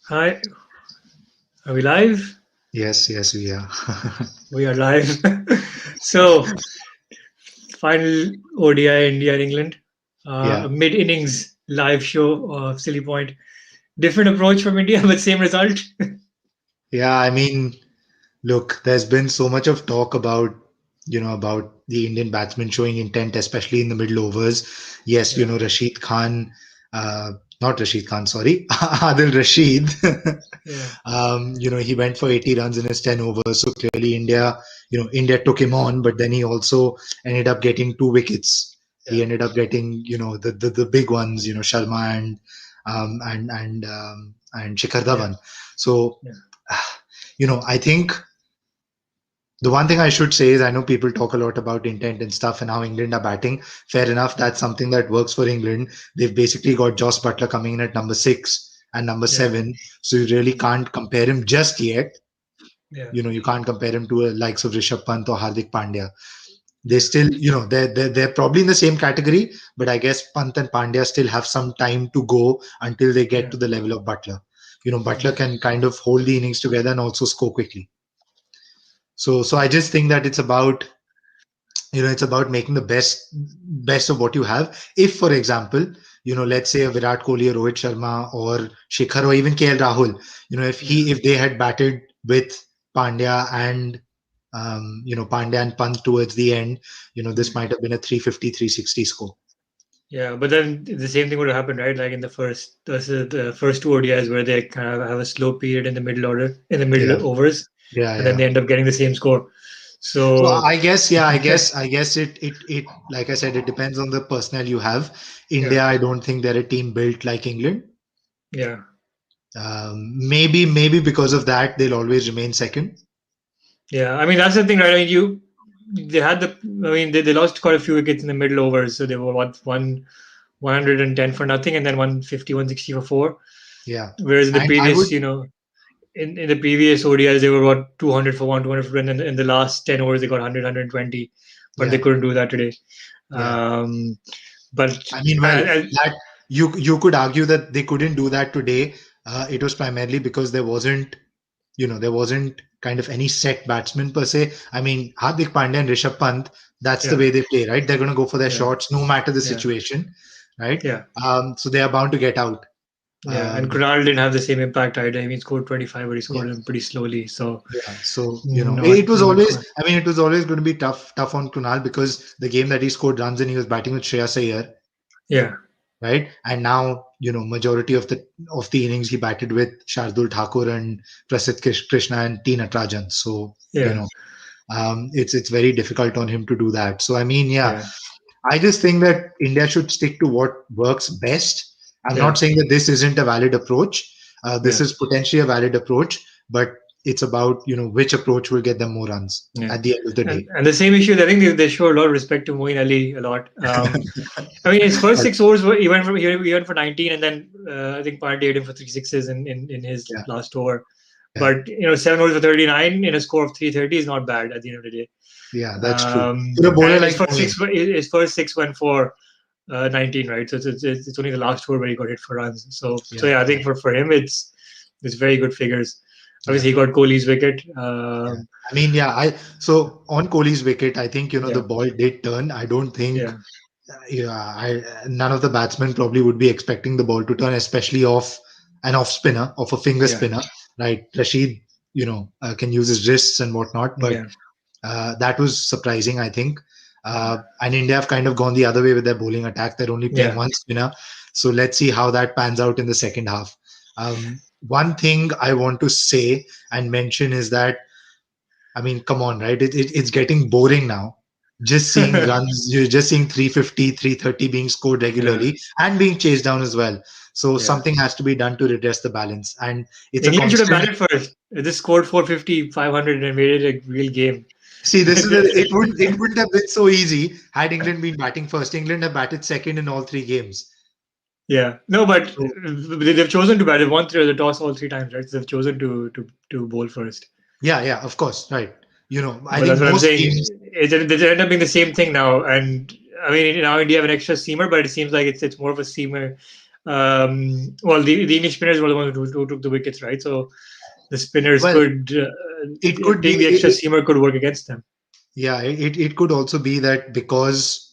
Hi, are we live? Yes, yes, we are. We are live. So, final ODI India and England, a Yeah, mid-innings live show of Silly Point. Different approach from India, but same result. yeah. I mean, look, there's been so much of talk about, about the Indian batsmen showing intent, especially in the middle overs. Yes, Yeah, Rashid Khan, not Rashid Khan, sorry, Adil Rashid. yeah, He went for 80 runs in his 10 overs. So clearly, India took him on, but then he also ended up getting two wickets. He yeah, ended up getting, the big ones, Sharma and Shikhar yeah, Dhawan. So, yeah, I think the one thing I should say is I know people talk a lot about intent and stuff and how England are batting. Fair enough, that's something that works for England. They've basically got Joss Butler coming in at number six and number yeah, seven, so you really can't compare him just yet. yeah, You can't compare him to likes of Rishabh Pant or Hardik Pandya. They yeah, still, they're probably in the same category, but I guess Pant and Pandya still have some time to go until they get yeah, to the level of Butler. Butler yeah, can kind of hold the innings together and also score quickly. So I just think that it's about making the best of what you have. If, for example, let's say a Virat Kohli or Rohit Sharma or Shikhar or even KL Rahul, yeah. if they had batted with Pandya and Pandya and Pant towards the end, this Mm. might have been a 350, 360 score. Yeah, but then the same thing would have happened, right? Like in the first two ODIs where they kind of have a slow period in the middle order, in the Yeah, middle overs, yeah, and then yeah. they end up getting the same score. So So, I guess, yeah, I guess it like I said, it depends on the personnel you have. yeah, India, I don't think they're a team built like England. yeah. Maybe because of that, they'll always remain second. Yeah, I mean that's the thing, right? I mean, they had the, I mean they lost quite a few wickets in the middle overs, so they were what 110 for nothing, and then 150, 160 for four. Yeah, Whereas in the and I would, previous, in the previous ODIs they were what 200 for one, 200 for one, and in the last 10 overs they got 100, 120, but they yeah, couldn't do that today. yeah. Um, but I mean, well, that you could argue that they couldn't do that today. It was primarily because there wasn't kind of any set batsman per se. I mean, Hardik Pandya and Rishabh Pant, that's the yeah, way they play, right? They're going to go for their yeah, shots no matter the yeah, situation, right? yeah. So they are bound to get out. Yeah, and Um, Kunal didn't have the same impact either. I mean, he scored 25, but he yeah, scored them pretty slowly. So yeah. So not it was not always. quite. I mean, it was always going to be tough on Kunal because the game that he scored runs in, he was batting with Shreyas Iyer, Yeah, right? And now, majority of the innings he batted with Shardul Thakur and Prasidh Krishna and T Natarajan. So, yeah, it's very difficult on him to do that. So, I mean, yeah, yeah, I just think that India should stick to what works best. I'm yeah, not saying that this isn't a valid approach. This yeah, is potentially a valid approach, but it's about which approach will get them more runs yeah. at the end of the day. And the same issue, I think they show a lot of respect to Moeen Ali a lot. I mean, his first six overs were he went for 19, and then I think Pandey hit him for three sixes in his Yeah, last over. yeah, But seven overs for 39 in a score of 330 is not bad at the end of the day. yeah. That's true. For a bowler And like Moeen, his first six went for 19, right? So it's only the last over where he got hit for runs. So yeah, yeah, I yeah, think for him it's very good figures. yeah. Obviously, he got Kohli's wicket. Yeah. I mean, yeah, so on Kohli's wicket, I think, the Yeah, ball did turn. I don't think, yeah, yeah, none of the batsmen probably would be expecting the ball to turn, especially off an off spinner, off a finger yeah, spinner, right? Rashid, can use his wrists and whatnot, but yeah, that was surprising, I think. And India have kind of gone the other way with their bowling attack. They're only playing yeah. one spinner. So let's see how that pans out in the second half. One thing I want to say and mention is that, I mean, come on, right? It's getting boring now. Just seeing runs, you're just seeing 350, 330 being scored Yeah, regularly and being chased down as well. So yeah. something has to be done to redress the balance. And it's a England should have constant. batted first. They just scored 450, 500, and made it a real game. See, it wouldn't have been so easy had England been batting first. England have batted second in all three games. Yeah, no, but So they've chosen to bat. They've won the toss all three times, right? So they've chosen to bowl first. yeah, yeah, of course, right. I But that's think what I'm most saying. teams. They end up being the same thing now. And I mean, now India have an extra seamer, but it seems like it's more of a seamer. Well, the English spinners were the ones who took the wickets, right? So the spinners Well, could it could be. taking the extra seamer could work against them. Yeah, it could also be that because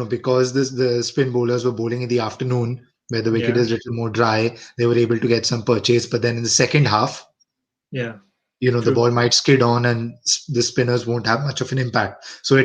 because the spin bowlers were bowling in the afternoon where the wicket Yeah, is little more dry, they were able to get some purchase. But then in the second half, yeah, the true. ball might skid on and the spinners won't have much of an impact. So Yeah,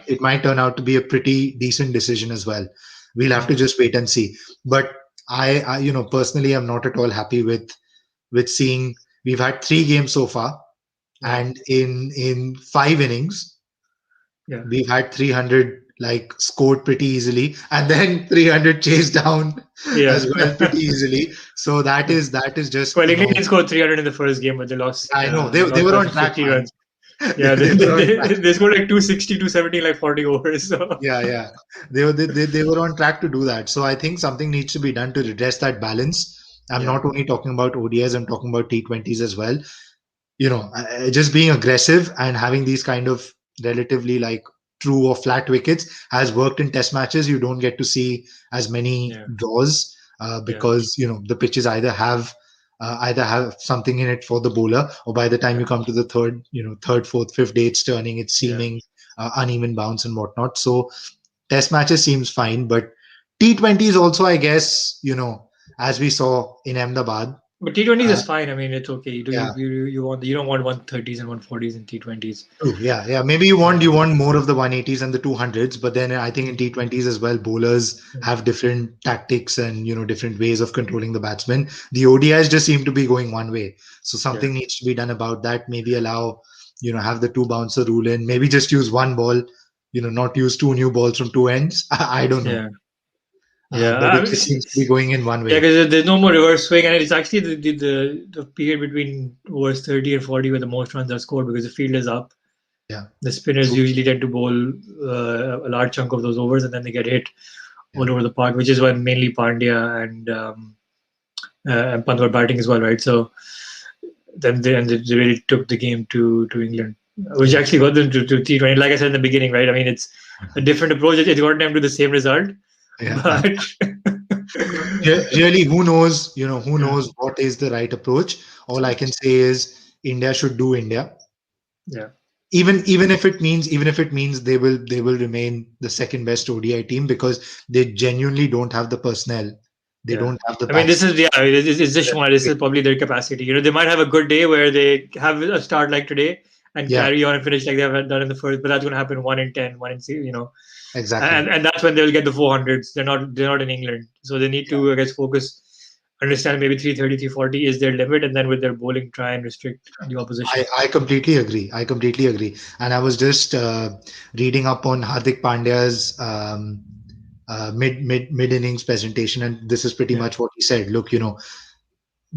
it might turn out to be a pretty decent decision as well. We'll have to yeah, just wait and see. But I personally, I'm not at all happy with seeing we've had 3 games so far, yeah, and in 5 innings yeah, we've had 300 like scored pretty easily, and then 300 chased down as yeah. well pretty easily. So that is just Well, England annoying. did score 300 in the first game, but they lost. I know They they lost were by on track, 50 man. runs. Yeah, They were on track. they scored like 260, 270, like 40 overs. So Yeah, yeah. They were on track to do that. So I think something needs to be done to redress that balance. I'm yeah, not only talking about ODIs, I'm talking about T20s as well. Just being aggressive and having these kind of relatively like true or flat wickets has worked in test matches. You don't get to see as many yeah, draws yeah, because the pitches either have something in it for the bowler, or by the time yeah, you come to the third, fourth, fifth day, it's turning, it's yeah. seaming, uneven bounce and whatnot. So test matches seems fine, but T20s also, I guess, as we saw in Ahmedabad. But T20s uh, is fine. I mean, it's okay. You do yeah. you don't want 130s and 140s in T20s. True. Yeah, yeah. Maybe you want more of the 180s and the 200s, but then I think in T20s as well, bowlers have different tactics and different ways of controlling the batsman. The ODIs just seem to be going one way, so Yeah, something needs to be done about that. Maybe allow have the two bouncer rule in. Maybe just use one ball. Not use two new balls from two ends. I don't know, yeah, yeah. but it just seems to be going in one Yeah, way. because there's no more reverse swing, and it's actually the period between overs 30 and 40 where the most runs are scored because the field is up. Yeah. The spinners True. usually tend to bowl a large chunk of those overs, and then they get hit Yeah. all over the park, which is why mainly Pandya and Pant were batting as well, right? So then they really took the game to England, which Yeah. actually got them to T20. Like I said in the beginning, right? I mean, it's a different approach. It got them to the same result, Yeah. but Really, who knows? Who yeah, knows what is the right approach? All I yeah, can say is India should do India. yeah, Even if it means they will remain the second best ODI team because they genuinely don't have the personnel. They yeah. don't have the I mean, this bats. is yeah. It's just one. This is probably their capacity. They might have a good day where they have a start like today and Yeah, carry on and finish like they've done in the first. But that's going to happen 1 in 10, 1 in 6. exactly. And that's when they'll get the 400s. They're not in England, so they need to I guess focus, understand maybe 330, 340 is their limit, and then with their bowling try and restrict the I, opposition. I completely agree. I completely agree. And I was just reading up on Hardik Pandya's mid innings presentation, and this is pretty Yeah, much what he said. Look,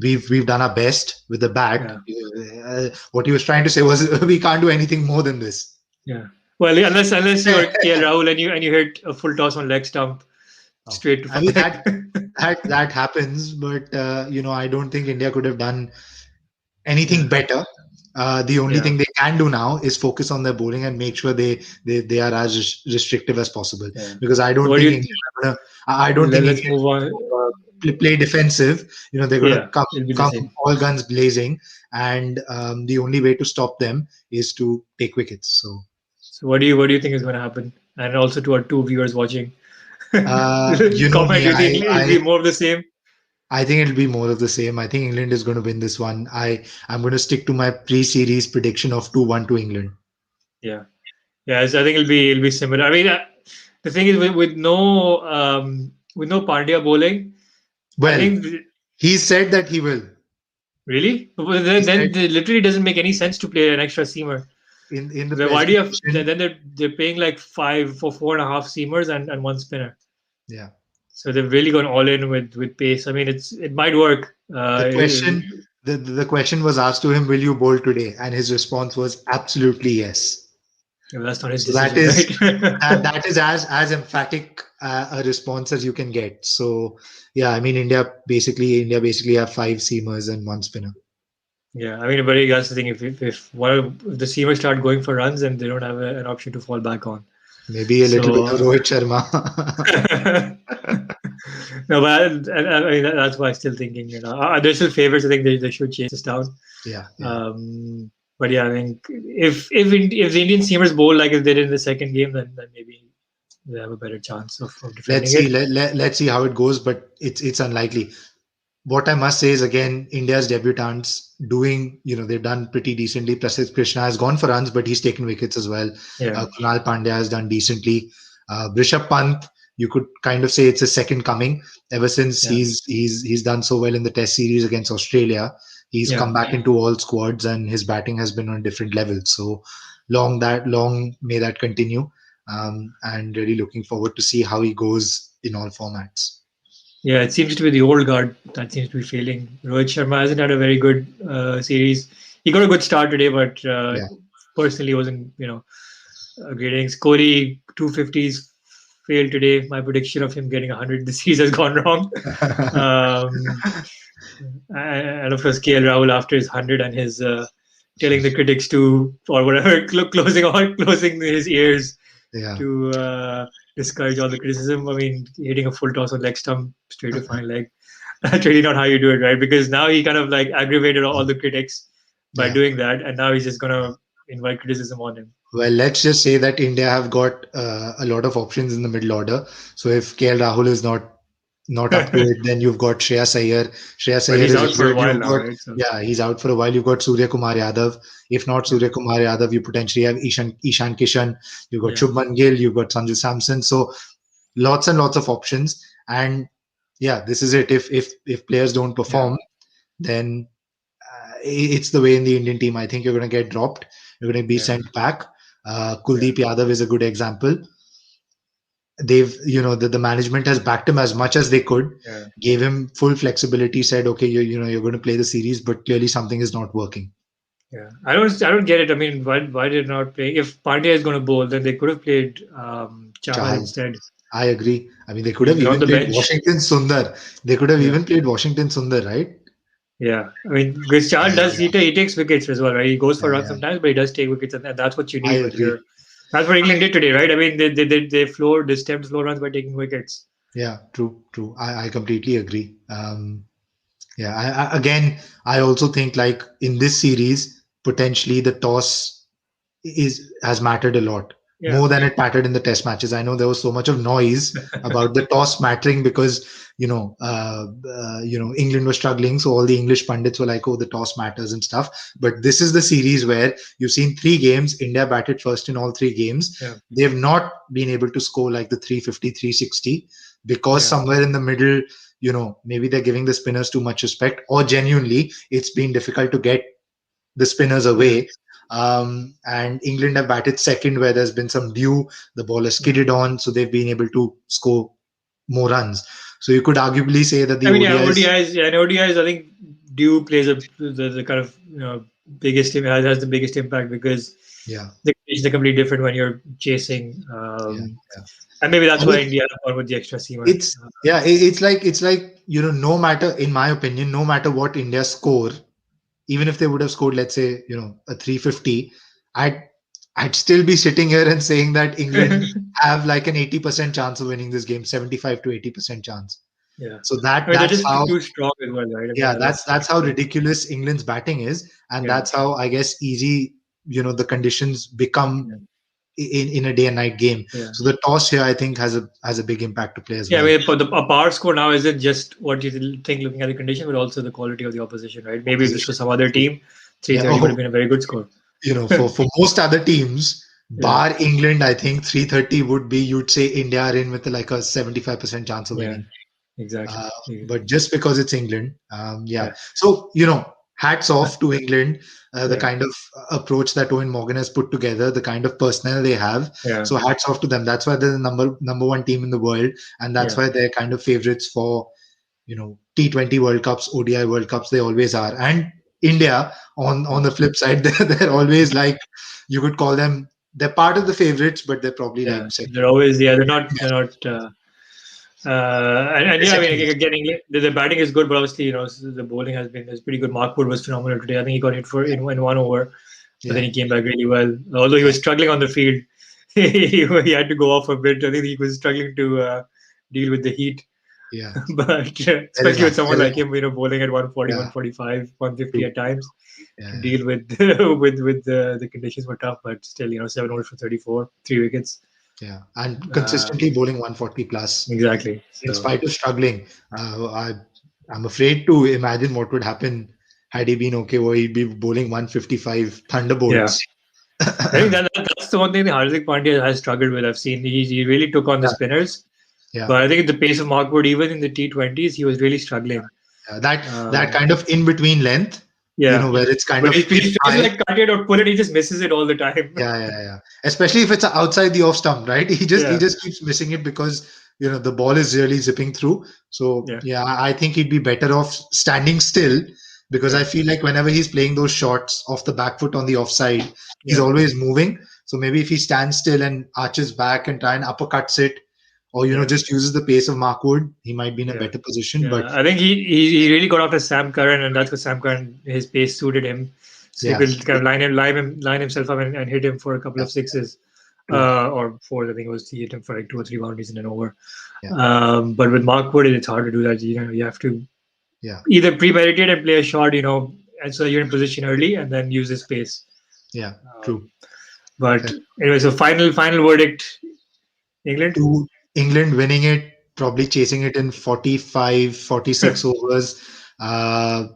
we've done our best with the bat. yeah, What he was trying to say was we can't do anything more than this. yeah. Well, unless you're KL Rahul and you hit a full toss on leg stump Oh, straight to I mean five. that happens, but I don't think India could have done anything Yeah, better. The only yeah, thing they can do now is focus on their bowling and make sure they are as restrictive as possible. yeah. Because I So don't what do think you? India are gonna, I don't think Let's India is move going on. to play defensive. They're going to Yeah, it'll be the come same. all guns blazing, and the only way to stop them is to take wickets. So So what do you think is going to happen? And also to our two viewers watching, you know comment. me, Do you think it'll be more of the same? I think it'll be more of the same. I think England is going to win this one. I'm going to stick to my pre-series prediction of 2-1 to England. Yeah, yeah. So I think it'll be similar. I mean, the thing is with no Pandya bowling, I Well, think he said that he will. really, but He then said it literally doesn't make any sense to play an extra seamer. in the Why do you have presentation. then they're paying like five for 4.5 seamers and one spinner. Yeah. So they've really gone all in with pace. I mean, it might work. The question the question was asked to him, will you bowl today? And his response was absolutely yes. That's not his So that decision, is right? that is as emphatic a response as you can get. So yeah, I mean India basically have five seamers and one spinner. Yeah, I mean, but that's the thing. If the seamers start going for runs, then they don't have an option to fall back on. Maybe a little bit of So Rohit Sharma. No, but I mean, that's why I'm still thinking, they're still favorites. I think they should chase us down. Yeah, yeah. But yeah, I think if the Indian seamers bowl like if they did in the second game, then maybe they have a better chance of Let's defending see. it. Let's see how it goes, but it's unlikely. What I must say is again, India's debutants doing, they've done pretty decently. Prasidh Krishna has gone for runs, but he's taken wickets as well. Yeah, Kunal Pandya has done decently. Rishabh Pant, you could kind of say it's a second coming. Ever since yeah, he's done so well in the Test series against Australia, he's yeah. come back into all squads, and his batting has been on a different level. So long may that continue. And really looking forward to see how he goes in all formats. Yeah, it seems to be the old guard that seems to be failing. Rohit Sharma hasn't had a very good series. He got a good start today, but Yeah. personally wasn't, a great innings. Kohli 250s failed today. My prediction of him getting 100 this season has gone wrong. Um, and of course, KL Rahul after his 100 and his telling the critics to, or whatever, closing his ears Yeah. to discourage all the criticism. I mean, hitting a full toss on leg stump straight to fine leg. That's really not how you do it, right? Because now he kind of like aggravated all the critics by Yeah. doing that, and now he's just gonna invite criticism on him. Well, let's just say that India have got a lot of options in the middle order. So if KL Rahul is not up to it, then you've got Shreyas Iyer. Shreyas But Iyer he's is out for a injured. while You've now, got, right? So yeah, he's out for a while. You've got Surya Kumar Yadav. If not yeah, Surya Kumar Yadav, you potentially have Ishan Kishan. You've got yeah, Shubman Gill. You've got Sanju Samson. So lots and lots of options. And yeah, this is it. If players don't yeah, perform, then it's the way in the Indian team. I think you're going to get dropped. You're going to be yeah, sent back. yeah, Kuldeep Yadav is a good example. They've, the management has backed him as much as they could, yeah. gave him full flexibility, said, okay, you're going to play the series, but clearly something is not working. Yeah, I don't get it. I mean, why did not play? If Pandya is going to bowl, then they could have played Chahal Chahal, instead. I agree. I mean, they could have He's on even the played bench. Washington Sundar. They could have Yeah, even played Washington Sundar, right? yeah. I mean, because Chahal Yeah, does he takes wickets as well, right? He goes for yeah, runs yeah. sometimes, but he does take wickets, and that's what you I need when agree. you're. That's what England did today, right? I mean, they stemmed slow runs by taking wickets. Yeah, true, true. I completely agree. Yeah, again, I also think like in this series, potentially the toss is has mattered a lot Yeah, more than it mattered in the test matches. I know there was so much of noise about the toss mattering because England was struggling, so all the English pundits were like, "Oh, the toss matters" and stuff. But this is the series where you've seen three games. India batted first in all three games. yeah, They've not been able to score like the 350, 360 because yeah, somewhere in the middle, maybe they're giving the spinners too much respect, or genuinely it's been difficult to get the spinners yeah, away. And England have batted second where there's been some dew, the ball has yeah. skidded on, so they've been able to score more runs. So you could arguably say that the I mean, yeah, ODIs, ODIs. Yeah, and ODIs. I think Dew plays the kind of biggest has the biggest impact because yeah, the conditions are completely different when you're chasing. yeah, yeah. And maybe that's I why mean, India have gone with the extra seamer. it's yeah, it's like no matter, in my opinion, no matter what India score, even if they would have scored, let's say, a 350, I'd I'd still be sitting here and saying that England have like an 80% chance of winning this game, 75 to 80% chance. Yeah, So I mean they're that's just how, too strong as well, right? I mean yeah, that's how ridiculous England's batting is, and yeah, that's how I guess easy the conditions become yeah, in a day and night game. yeah. So the toss here, I think, has a big impact to play as Yeah, I well. mean, but a power score now isn't just what you think looking at the condition, but also the quality of the opposition, right? Maybe if this Opposition. was some other team, Yeah. 330 would have Oh, been a very good score. for most other teams, Yeah, bar England, I think 330 would be, you'd say India are in with like a 75% chance of yeah, winning. exactly. Uh, Yeah, but just because it's England, yeah. yeah, So hats off to England, the yeah, kind of approach that Owen Morgan has put together, the kind of personnel they have. yeah, So hats off to them. That's why they're the number one team in the world, and that's yeah. why they're kind of favorites for T20 World Cups, ODI World Cups. They always are. And India, on the flip side, they're always like, you could call them. They're part of the favorites, but they're probably Yeah. like second. They're always yeah. Yeah, They're not. And they're yeah, I mean, second. again, the batting is good, but obviously, the bowling is pretty good. Mark Wood was phenomenal today. I think he got hit for in 1 over, but then Yeah, he came back really well. Although he yeah. was struggling on the field, he had to go off a bit. I think he was struggling to deal with the heat. Yeah. But Fair especially with enough. someone Fair like enough. him, bowling at 140, Yeah. 145, 150 True. at times, Yeah. to Yeah. deal with with the conditions were tough. But still, 7 overs for 34, 3 wickets. Yeah. And consistently Um, bowling 140 plus exactly. in So spite of struggling. I'm afraid to imagine what would happen had he been okay. Or he'd be bowling 155 yeah, thunderbolts. I think Yeah. that's the one thing that Hardik Pandya has struggled with. I've seen he really took on the spinners, Yeah. but I think at the pace of Mark Wood, even in the T20s, he was really struggling. That Um, kind of in between length, yeah, where it's kind but of he hit tries to high. like cut it or pull it. He just misses it all the time. Yeah, yeah, yeah. Especially if it's outside the off stump, right? He Yeah, just keeps missing it because the ball is really zipping through. So yeah, yeah, I think he'd be better off standing still because I yeah, feel like whenever he's playing those shots off the back foot on the offside, he's yeah, always moving. So maybe if he stands still and arches back and try and uppercuts it, or yeah, just uses the pace of Mark Wood, he might be in a yeah. better position. But Yeah, I think he really got after Sam Curran, and that's what Sam Curran, his pace suited him, so he yeah, could kind of line himself up and hit him for a couple yeah, of sixes, true. or fours. I think it was he hit him for like two or three boundaries in an over. Yeah, But with Mark Wood, it's hard to do that. You have to yeah, either premeditate and play a shot, and so you're in position early, and then use his pace. yeah, true. Um, but anyway, so final verdict: England. To England winning it, probably chasing it in 45, 46 overs. Uh,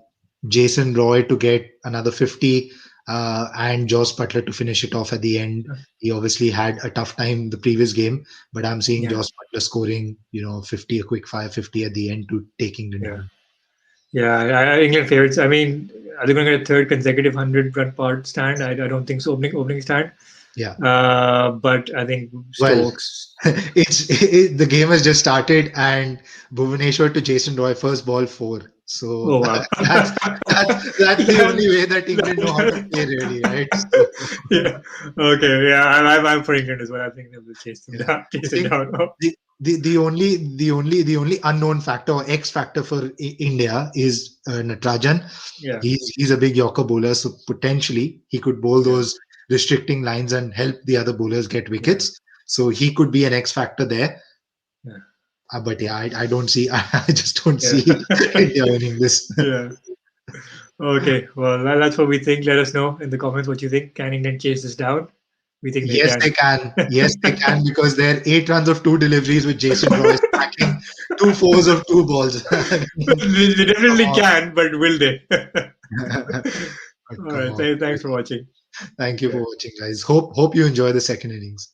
Jason Roy to get another 50, and Joss Butler to finish it off at the end. He obviously had a tough time the previous game, but I'm seeing Yeah, Joss Butler scoring, 50, a quick fire 50 at the end to take England yeah. home. Yeah, England favorites. I mean, are they going to get a third consecutive 100-run part stand? I don't think so. Opening stand. Yeah. But I think Well, Stokes. the game has just started, and Bhuvaneshwar to Jason Roy first ball four. So Oh wow. that's the Yeah. only way that England know how to play, really, right? So Yeah. Okay. Yeah. I'm for England as well. I think they will chase them yeah, down. I Chase it think down. Oh, the only unknown factor or X factor for India is Natarajan. yeah. He's a big Yorker bowler, so potentially he could bowl Yeah. those restricting lines and help the other bowlers get Yeah. wickets. So he could be an X factor there. Yeah. But yeah, I don't see. I just don't Yeah. see India winning this. Yeah. Okay. Well, that's what we think. Let us know in the comments what you think. Can England chase this down? We think they Yes, can. they can. Yes, they can because they're 8 runs of two deliveries with Jason Roy stacking two fours of two balls. I mean, They come definitely on. can, but will they? But All come right. on. Thanks for watching. Thank you for Yeah. watching, guys. Hope you enjoy the second innings.